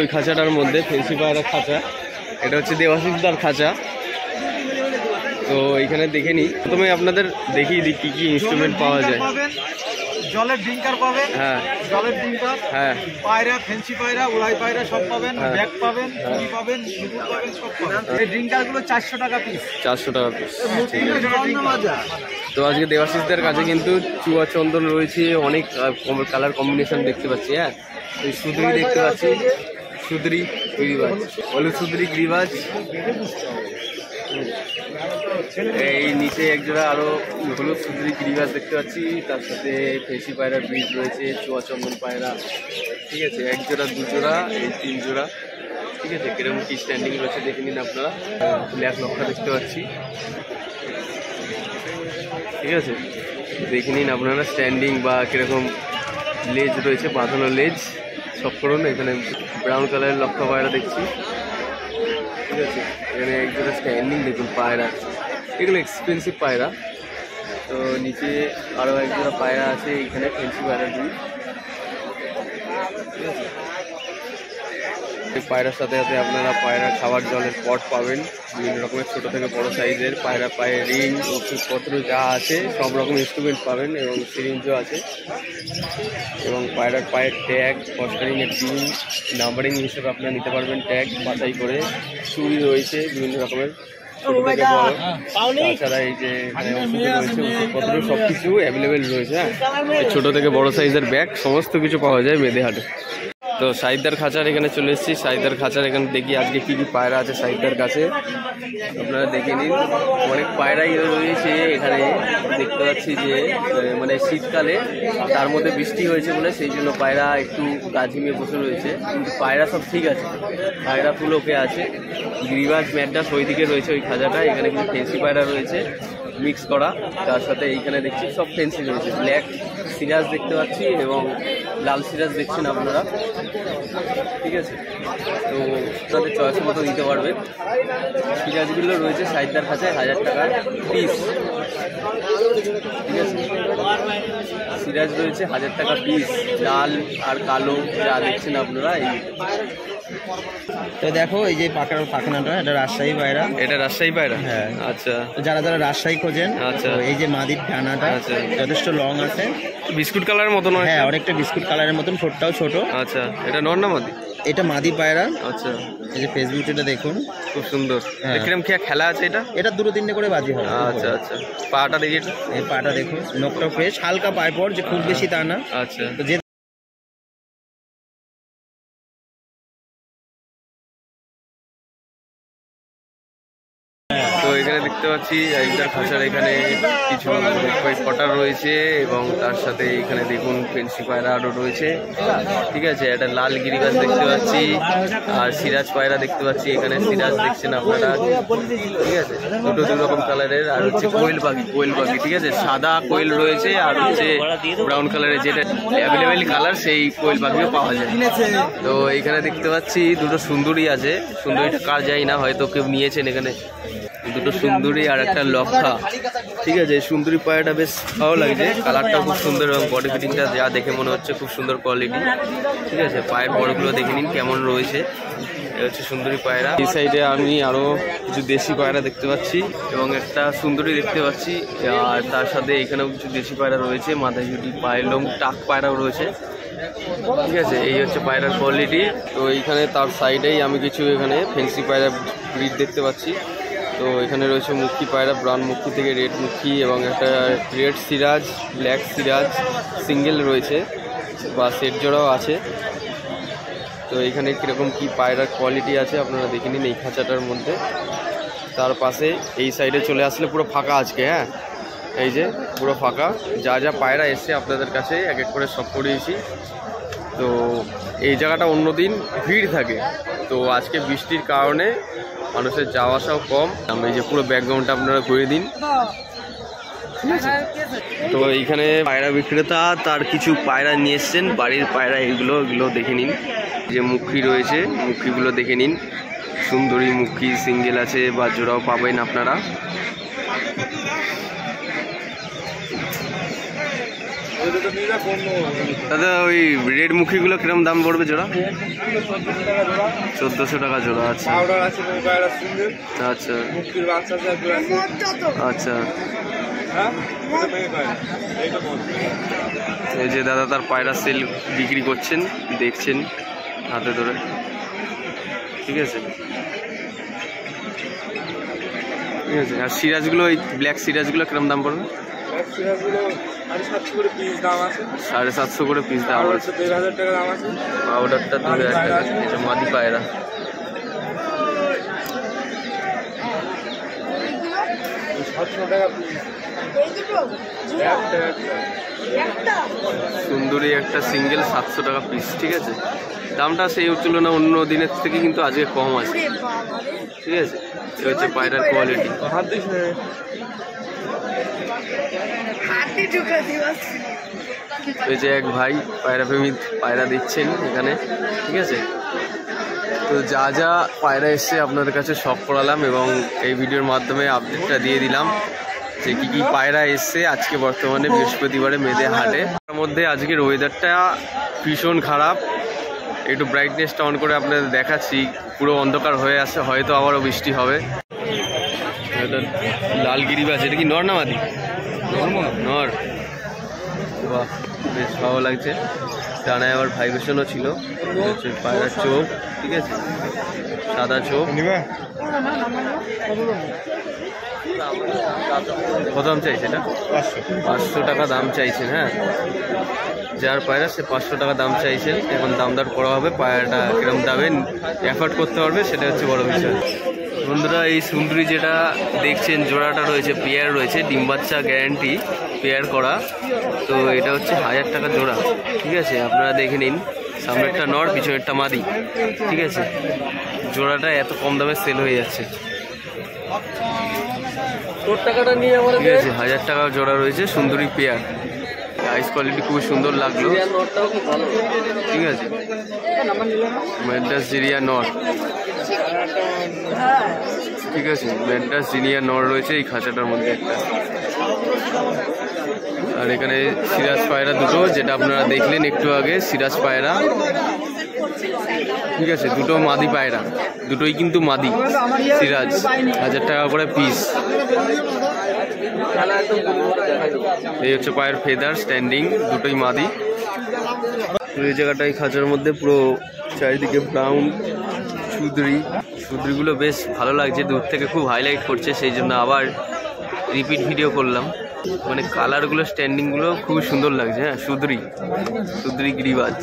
ওই খাঁচাটার মধ্যে ফেন্সি পায়রার খাঁচা, এটা হচ্ছে দেবাশিসদার খাঁচা। তো এইখানে দেখে নিই, প্রথমে আপনাদের দেখিয়ে দিই কী কী ইনস্ট্রুমেন্ট পাওয়া যায়। জলের ড্রিঙ্কার পাবেন, হ্যাঁ জলের ড্রিঙ্কার, হ্যাঁ, পায়রা, ফেন্সি পায়রা, উড়াই পায়রা সব পাবেন, ব্যাগ পাবেন, চুড়ি পাবেন, সিঁদুর পাবেন, সব পাবেন। এই ড্রিঙ্কারগুলো 400 টাকা পিস। 400 টাকা পিস। তো আজকে দেবাশিসদের কাছে কিন্তু চুয়া চন্দন রয়েছে, অনেক কালার কম্বিনেশন দেখতে পাচ্ছি। হ্যাঁ, এই সুদরি দেখতে পাচ্ছি, সুদরি গিরিবাজ, হলুদ সুদরি গিরিবাজ। এই নিচে একজোড়া আরো হলুদ সুদরি গিরিবাজ দেখতে পাচ্ছি, তার সাথে ফেন্সি পায়রা ব্রিড রয়েছে, চুয়া চন্দন পায়রা। ঠিক আছে, এক জোড়া, দু জোড়া, এই 3 জোড়া। ঠিক আছে, কিরকম কি স্ট্যান্ডিং রয়েছে দেখে নিন আপনারা। ব্ল্যাক লক্ষা দেখতে পাচ্ছি। ঠিক আছে, দেখে নিন আপনারা স্ট্যান্ডিং বা কিরকম লেজ রয়েছে, বাঁধানো লেজ সব করুন। এখানে ব্রাউন কালারের লক্ষা পায়রা দেখছি। ঠিক আছে, এখানে একজোড়া স্ট্যান্ডিং দেখুন পায়রা, এগুলো এক্সপেন্সিভ পায়রা। তো নিচে আরও একজোড়া পায়রা আছে, এখানে ফেন্সি পায়রা দুই। ঠিক আছে, পায়রার সাথে সাথে আপনারা পায়রা খাবার জলের পট পাবেন, বিভিন্ন রকমের ছোটো থেকে বড় সাইজের। পায়রা পায়ে রিং, ওষুধপত্র যা আছে সব রকম ইনস্ট্রুমেন্ট পাবেন, এবং সিরিঞ্জও আছে। এবং পায়রার পায়ের ট্যাগ, ফস্টারিংয়ের ডিম, নাম্বারিং হিসেবে আপনারা নিতে পারবেন ট্যাগ বাছাই করে। চুড়ি রয়েছে বিভিন্ন রকমের, ছোটো থেকে বড়। তাছাড়া এই যে এখানে ওষুধ রয়েছে, ওষুধপত্র সব কিছু অ্যাভেলেবেল রয়েছে। হ্যাঁ, ছোটো থেকে বড় সাইজের ব্যাগ সমস্ত কিছু পাওয়া যায় মেদেহাটে। তো সাইদার খাঁচার এখানে চলে এসেছি। সাইদার খাঁচার এখানে দেখি আজকে কী কী পায়রা আছে সাইদার কাছে, আপনারা দেখে নিন। অনেক পায়রাই রয়েছে এখানে, দেখতে পাচ্ছি যে মানে শীতকালে তার মধ্যে বৃষ্টি হয়েছে বলে সেই জন্য পায়রা একটু গা ঝিমিয়ে বসে রয়েছে, কিন্তু পায়রা সব ঠিক আছে, পায়রা ফুল ওকে আছে। গিরিবাজ ম্যাডাস ওইদিকে রয়েছে ওই খাঁচাটা, এখানে কিন্তু ফেন্সি পায়রা রয়েছে মিক্স করা, তার সাথে এইখানে দেখছি সব ফেন্সি রয়েছে। ব্ল্যাক সিরাজ দেখতে পাচ্ছি এবং লাল সিরাজ দেখছেন আপনারা। ঠিক আছে, তো তাদের চয়েস মতো দিতে পারবে। সিরাজগুলো রয়েছে সাইদার কাছে 1000 টাকা পিস। ঠিক আছে, সিরাজ রয়েছে 1000 টাকা পিস, লাল আর কালো যা দেখছেন আপনারা। এই তো দেখো এই যে পাখনাটা, এটা রাজশাহী পায়রা। এটা রাজশাহী পায়রা? হ্যাঁ। আচ্ছা, যারা যারা রাজশাহী খোঁজেন, আচ্ছা, এই যে মাদির ডানাটা যথেষ্ট লং আছে, বিস্কুট কালারের মতো নয়? হ্যাঁ, অনেকটা বিস্কুট কালারের মতন, ঠোঁটটাও ছোট। আচ্ছা, এটা নর না মাদি? এটা মাদি পায়রা। আচ্ছা, এই যে ফেসবুকটা দেখুন, খুব সুন্দর। কিরকম খেলা আছে এটা? এটা 2-3 করে বাজি হয়। আচ্ছা আচ্ছা, পাটা দেখি, এই পাটা দেখুন, নখটা ফ্রেশ, হালকা পায় পর, যে খুব বেশি তা না। আচ্ছা, তো যে তো এখানে দেখতে পাচ্ছি একটার খাঁচার এখানে কিছু কটার রয়েছে, এবং তার সাথে এখানে দেখুন ফেন্সি পায়রা আরও রয়েছে। ঠিক আছে, একটা লাল গিরিবাজ দেখতে পাচ্ছি, আর সিরাজ পায়রা দেখতে পাচ্ছি এখানে, সিরাজ দেখছেন আপনারা। ঠিক আছে, দুটো দু রকম কালারের। আর হচ্ছে কোয়েল পাখি, কোয়েল পাখি। ঠিক আছে, সাদা কোয়েল রয়েছে, আর হচ্ছে ব্রাউন কালারের যেটা অ্যাভেলেবেল কালার, সেই কোয়েল পাখিও পাওয়া যায়। তো এইখানে দেখতে পাচ্ছি দুটো সুন্দরী আছে, সুন্দরীটা কার যায় না, হয়তো কেউ নিয়েছেন। এখানে দুটো সুন্দরী আর একটা লক্ষা। ঠিক আছে, সুন্দরী পায়রাটা বেশ ভালো লাগছে, কালারটাও খুব সুন্দর, এবং বডি ফিটিংটা যা দেখে মনে হচ্ছে খুব সুন্দর কোয়ালিটি। ঠিক আছে, পায়ের বড়গুলো দেখে নিন কেমন রয়েছে। এটা হচ্ছে সুন্দরী পায়রা। এই সাইডে আমি আরও কিছু দেশি পায়রা দেখতে পাচ্ছি, এবং একটা সুন্দরী দেখতে পাচ্ছি, আর তার সাথে এখানেও কিছু দেশি পায়রা রয়েছে, মাথায় ঝুটি, পায়ের লোম, টাক পায়রাও রয়েছে। ঠিক আছে, এই হচ্ছে পায়রার কোয়ালিটি। তো এইখানে তার সাইডেই আমি কিছু এখানে ফেন্সি পায়রা ব্রিড দেখতে পাচ্ছি। তো এখানে রয়েছে মুখী পায়রা, ব্রাউন মুখী থেকে রেড মুখী, এবং একটা red Siraj, black Siraj single রয়েছে, বা সেট জোড়াও আছে। তো এখানে কীরকম কি পায়রার কোয়ালিটি আছে আপনারা দেখে নিন এই খাঁচাটার মধ্যে। তার পাশে এই সাইডে চলে আসলে পুরো ফাঁকা আজকে। হ্যাঁ, এই যে পুরো ফাঁকা, যা যা পায়রা এসছে আপনাদের কাছে এক এক করে সব করিয়েছি। তো এই জায়গাটা অন্যদিন ভিড় থাকে, তো আজকে বৃষ্টির কারণে মানুষের যাওয়া আসাও কম। আমরা এই যে পুরো ব্যাকগ্রাউন্ডটা আপনারা করে দিন। তো এইখানে পায়রা বিক্রেতা তার কিছু পায়রা নিয়ে এসছেন, বাড়ির পায়রা এগুলো দেখে নিন। যে মুখী রয়েছে, মুখীগুলো দেখে নিন, সুন্দরী মুখী সিঙ্গেল আছে বা জোড়াও পাবেন আপনারা। দাদা ওই রেড মুখীগুলো কিরম দাম পড়বে জোড়া? 1400 টাকা জোড়া। আচ্ছা আচ্ছা আচ্ছা। এই যে দাদা তার পায়রা সেল বিক্রি করছেন, দেখছেন হাতে ধরে, ঠিক আছে ঠিক আছে। আর সিরাজগুলো, ওই ব্ল্যাক সিরাজগুলো কিরম দাম পড়বে? 750 করে পিস দাম আছে। পাউডারটা 2000 টাকা। এটা মাদি পায়রা। সুন্দরী একটা সিঙ্গেল 700 টাকা পিস, ঠিক আছে। দামটা সেই তুলনা অন্য দিনের থেকে কিন্তু আজকে কম আছে, ঠিক আছে। এই হচ্ছে পায়রার কোয়ালিটি। এই যে এক ভাই পায়রা প্রেমী পায়রা দিচ্ছেন এখানে, ঠিক আছে। তো যা যা পায়রা এসছে আপনাদের কাছে সব করালাম এবং এই ভিডিওর মাধ্যমে আপডেটটা দিয়ে দিলাম যে কি কি পায়রা এসছে আজকে বর্তমানে বৃহস্পতিবারে মেদে হাটে। তার মধ্যে আজকের ওয়েদারটা ভীষণ খারাপ। একটু ব্রাইটনেসটা অন করে আপনাদের দেখাচ্ছি, পুরো অন্ধকার হয়ে আছে, হয়তো আবারও বৃষ্টি হবে। এটা লাল গিরিবাজ। এটা কি নর না মাদি? নর। বাহ, বেশ ভালো লাগছে। ডানায় আবার ভাইব্রেশনও ছিল। হচ্ছে পায়রার চোখ, ঠিক আছে, সাদা চোখ। কত দাম চাইছে এটা? 500 টাকা দাম চাইছেন। হ্যাঁ, যার পায়রা সে 500 টাকা দাম চাইছেন। এখন দামদার করা হবে, পায়রাটা কিরম দামে অ্যাফোর্ড করতে পারবে সেটা হচ্ছে বড় বিষয়। বন্ধুরা, এই সুন্দরী যেটা দেখছেন জোড়াটা রয়েছে, পেয়ার রয়েছে, ডিম বাচ্চা গ্যারান্টি, পেয়ার করা। তো এটা হচ্ছে 1000 টাকা জোড়া, ঠিক আছে। আপনারা দেখে নিন, সামনেরটা নর, পিছনেরটা মাদি, ঠিক আছে। জোড়াটা এত কম দামে সেল হয়ে যাচ্ছে, ঠিক আছে। 1000 টাকা জোড়া রয়েছে, সুন্দরী পেয়ার। আইস কোয়ালিটি খুব সুন্দর লাগলো, ঠিক আছে। ম্যাড্রাস জিরিয়া নর, ঠিক আছে। ম্যাড্রাস জিরিয়া নর রয়েছে এই খাঁচাটার মধ্যে একটা। আর এখানে সিরাজ পায়রা দুটো, যেটা আপনারা দেখলেন একটু আগে, সিরাজ পায়রা, ঠিক আছে। দুটো মাদি পায়রা, দুটোই কিন্তু মাদি সিরাজ। 1000 টাকা করে পিস। এই হচ্ছে পায়ের ফেদার স্ট্যান্ডিং, দুটোই মাদি। এই জায়গাটা এই খাঁচার মধ্যে পুরো চারিদিকে ব্রাউন সুদরি। সুদরিগুলো বেশ ভালো লাগছে, দূর থেকে খুব হাইলাইট করছে, সেই জন্য আবার রিপিট ভিডিও করলাম। মানে কালারগুলো, স্ট্যান্ডিংগুলো খুব সুন্দর লাগছে। হ্যাঁ, সুদরি, সুদরি গিরিবাজ।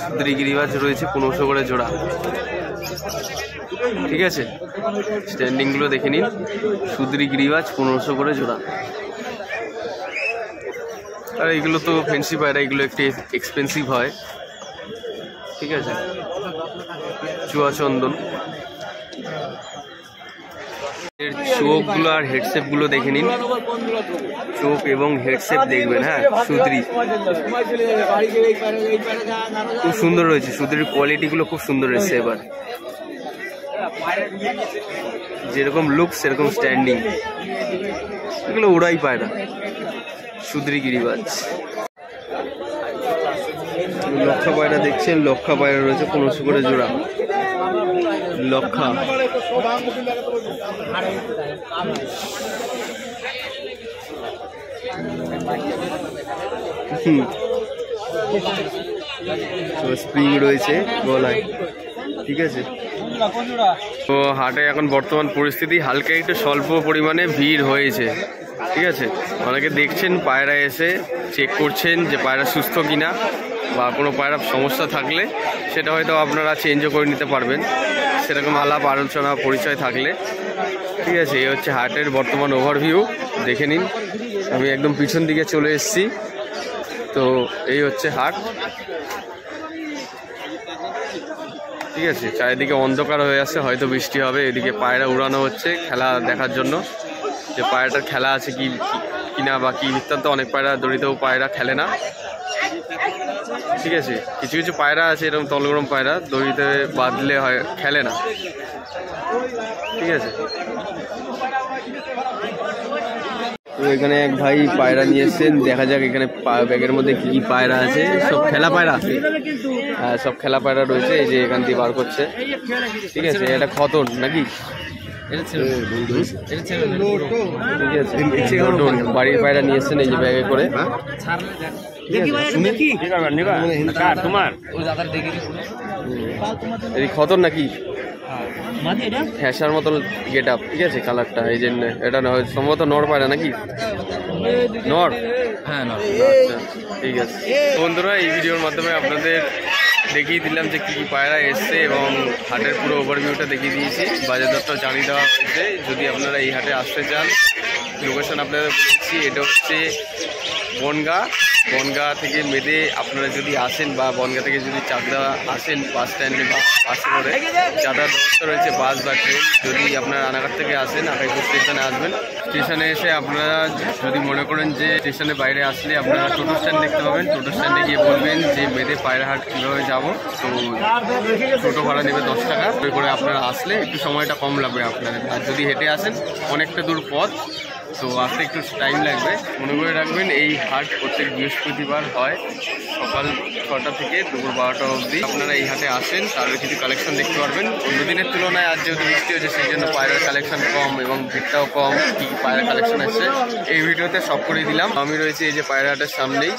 সুদরি গিরিবাজ রয়েছে 1500 করে জোড়া, ঠিক আছে। স্ট্যান্ডিংগুলো দেখে নিন। সুদরি গিরিবাজ 1500 করে জোড়া। আর এইগুলো তো ফ্যান্সি পায়রা, এগুলো একটু এক্সপেন্সিভ হয়, ঠিক আছে। চুয়া চন্দন। এর চোখগুলো আর হেডশেপগুলো দেখে নিন, চোখ এবং হেডশেপ দেখবেন। হ্যাঁ, সুদরি খুব সুন্দর রয়েছে। সুদরির কোয়ালিটিগুলো খুব সুন্দর এসছে এবার, যেরকম লুক সেরকম স্ট্যান্ডিং। এগুলো উড়াই পায়রা, সুদরি গিরিবাজ। লক্ষা পায়রা দেখছেন, লক্ষা পায়রা রয়েছে 1500 করে জোড়া। লক্ষা, স্প্রিং রয়েছে গলায়, ঠিক আছে। তো হাটে এখন বর্তমান পরিস্থিতি হালকা একটু স্বল্প পরিমাণে ভিড় হয়েছে, ঠিক আছে। অনেকে দেখছেন পায়রা এসে চেক করছেন যে পায়রা সুস্থ কিনা, বা কোনো পায়রা সমস্যা থাকলে সেটা হয়তো আপনারা চেঞ্জও করে নিতে পারবেন, সেরকম আলাপ আলোচনা পরিচয় থাকলে, ঠিক আছে। এই হচ্ছে হাটের বর্তমান ওভারভিউ, দেখে নিন। আমি একদম পিছন দিকে চলে এসেছি। তো এই হচ্ছে হাট, ঠিক আছে। চারিদিকে অন্ধকার হয়ে আছে, হয়তো বৃষ্টি হবে। এদিকে পায়রা উড়ানো হচ্ছে খেলা দেখার জন্য, যে পায়রাটার খেলা আছে কি কিনা বা কি বৃত্তান্ত। অনেক পায়রা, দড়িত পায়রা খেলে না, ঠিক আছে। কিছু কিছু পায়রা আছে এরকম তলগরম পায়রা, দড়িতে বাঁধলে হয় খেলে না, ঠিক আছে। তো তো এখানে এক ভাই পায়রা নিয়ে এসছেন, দেখা যাক এখানে ব্যাগের মধ্যে কি কি পায়রা আছে। সব খেলা পায়রা, হ্যাঁ সব খেলা পায়রা রয়েছে। এই যে এখান দিয়ে বার করছে, ঠিক আছে। এটা খতন নাকি? ঠিক আছে, বাড়ির পায়রা নিয়ে এসছেন এই যে ব্যাগে করে। এই খতন নাকি? হ্যাঁসার মতন গেট আপ, ঠিক আছে কালারটা। এই যে এটা সম্ভবত নর পায়রা নাকি? নর, হ্যাঁ নর। আচ্ছা ঠিক আছে বন্ধুরা, এই ভিডিওর মাধ্যমে আপনাদের দেখিয়ে দিলাম যে কী কী পায়রা এসছে এবং হাটের পুরো ওভারভিউটা দেখিয়ে দিয়েছি। বাজার দরটাও জানিয়ে দেওয়া হয়েছে। যদি আপনারা এই হাটে আসতে চান, লোকেশন আপনাদের বলেছি, এটা হচ্ছে বনগা থেকে মেদে আপনারা যদি আসেন, বা বনগা থেকে যদি চাকদা আসেন বাস স্ট্যান্ডে বা বাসে করে যাতায়াত ব্যবস্থা রয়েছে, বাস বা ট্রেন। যদি আপনারা রানাঘাট থেকে আসেন, আকাইপুর স্টেশনে আসবেন। স্টেশনে এসে আপনারা যদি মনে করেন যে স্টেশনের বাইরে আসলে আপনারা টোটো স্ট্যান্ড দেখতে পাবেন, টোটো স্ট্যান্ডে গিয়ে বলবেন যে মেদে পায়রাহাট কীভাবে যাবো, তো টোটো ভাড়া নেবে 10 টাকা করে। আপনারা আসলে একটু সময়টা কম লাগবে আপনাদের। আর যদি হেঁটে আসেন অনেকটা দূর পথ, তো আসতে একটু টাইম লাগবে। মনে করে রাখবেন এই হাট প্রত্যেক বৃহস্পতিবার হয়, সকাল 6টা থেকে দুপুর 12টা অবধি। আপনারা এই হাটে আসেন, তাহলে কিছু কালেকশন দেখতে পারবেন। অন্য দিনের তুলনায় আজ যেহেতু বৃষ্টি হয়েছে, সেই জন্য পায়রার কালেকশন কম এবং ভিড়টাও কম। কী কী পায়রা কালেকশন আসছে এই ভিডিওতে সব করে দিলাম। আমি রয়েছি এই যে পায়রা হাটের সামনেই,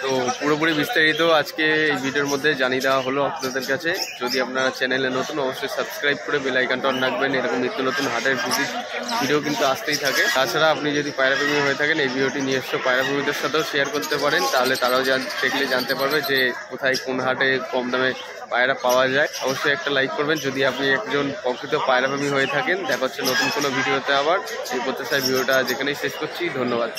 তো পুরোপুরি বিস্তারিত আজকে এই ভিডিওর মধ্যে জানিয়ে দেওয়া হলো আপনাদের কাছে। যদি আপনারা চ্যানেলে নতুন, অবশ্যই সাবস্ক্রাইব করে বেল আইকনটা অন রাখবেন। এরকম নিত্য নতুন হাটের ভিডিও কিন্তু আসতেই থাকে। তাছাড়া আপনি যদি পায়রাপ্রেমী হয়ে থাকেন, এই ভিডিওটি নিজস্ব পায়রাপ্রেমীদের সাথেও শেয়ার করতে পারেন, তাহলে তারাও দেখলে জানতে পারবে যে কোথায় কোন হাটে কম দামে পায়রা পাওয়া যায়। অবশ্যই একটা লাইক করবেন যদি আপনি একজন প্রকৃত পায়রাপ্রেমী হয়ে থাকেন। দেখা হচ্ছে নতুন কোনো ভিডিওতে আবার। এই প্রত্যাশায় ভিডিওটা যেখানেই শেষ করছি। ধন্যবাদ।